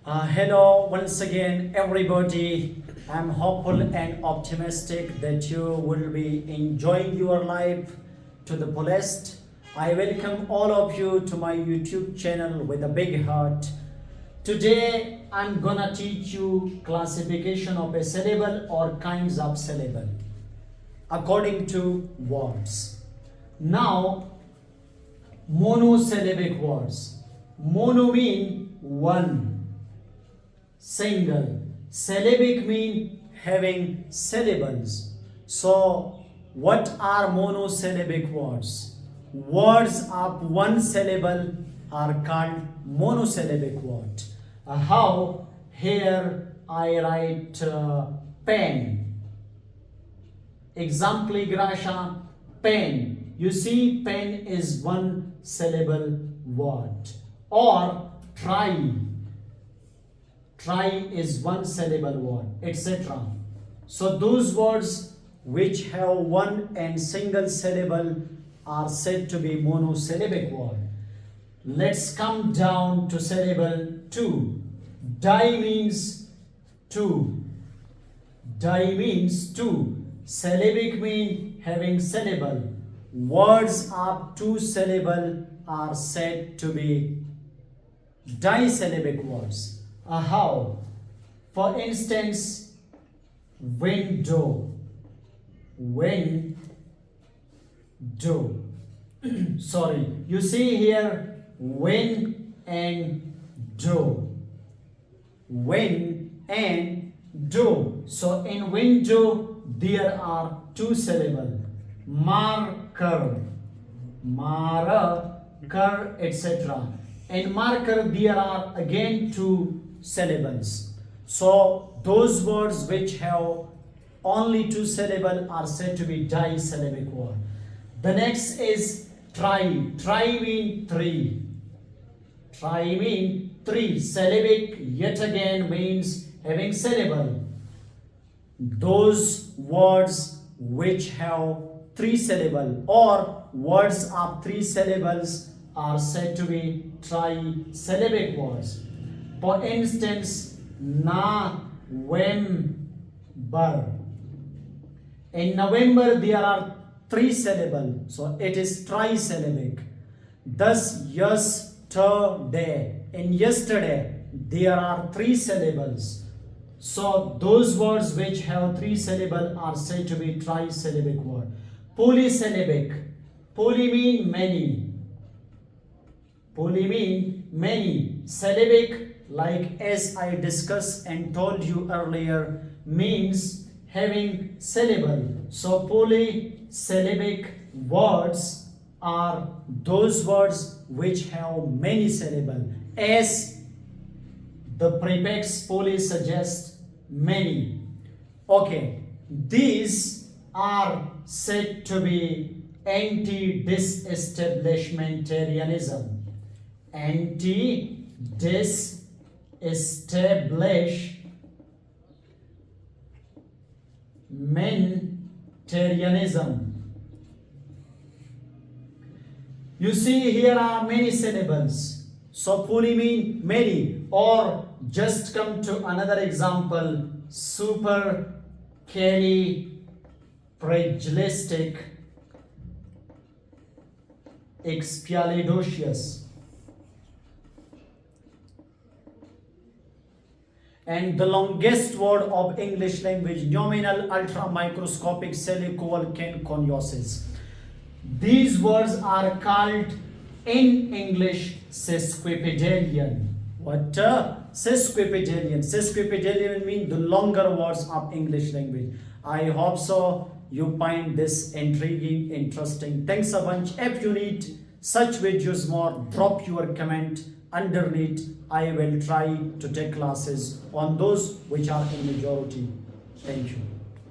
Hello once again everybody. I'm hopeful and optimistic that you will be enjoying your life to the fullest. I welcome all of you to my YouTube channel with a big heart. Today I'm gonna teach you classification of a syllable or kinds of syllable according to words. Now monosyllabic words. Mono mean one, single. Syllabic mean having syllables. So what are monosyllabic words? Words of one syllable are called monosyllabic word. How? Here I write pen. Example grasha, pen. You see, pen is one syllable word. Or try. Try is one syllable word, etc. So those words which have one and single syllable are said to be monosyllabic word. Let's come down to syllable 2. Die means two. Die means two. Syllabic mean having syllable. Words of two syllable are said to be disyllabic words. How? For instance, window. Window. Sorry, you see here win and do. Win and do. So in window there are two syllables. Marker. Marker, etc. In marker there are again two syllables. So those words which have only two syllables are said to be disyllabic word. The next is try. Try mean three. Try mean three. Syllabic yet again means having syllable. Those words which have three syllables or words of three syllables are said to be trisyllabic words. For instance, November. In November there are three syllables, so it is trisyllabic. Thus, yesterday. In yesterday there are three syllables. So those words which have three syllables are said to be trisyllabic word. Polysyllabic. Poly mean many. Poly mean many. Syllabic, like as I discussed and told you earlier, means having syllable. So polysyllabic words are those words which have many syllables, as the prefix poly suggests, many. Okay, these are said to be anti-disestablishmentarianism. Anti-disestablishmentarianism. You see here are many syllables. So poly mean many, or just come to another example, supercalifragilisticexpialidocious. And the longest word of English language, nominal ultramicroscopic semicolon coniosis. These words are called in English sesquipedalian. What? Sesquipedalian. Sesquipedalian means the longer words of English language. I hope so you find this intriguing, interesting. Thanks a bunch. If you need such videos more, drop your comment underneath. I will try to take classes on those which are in majority. Thank you.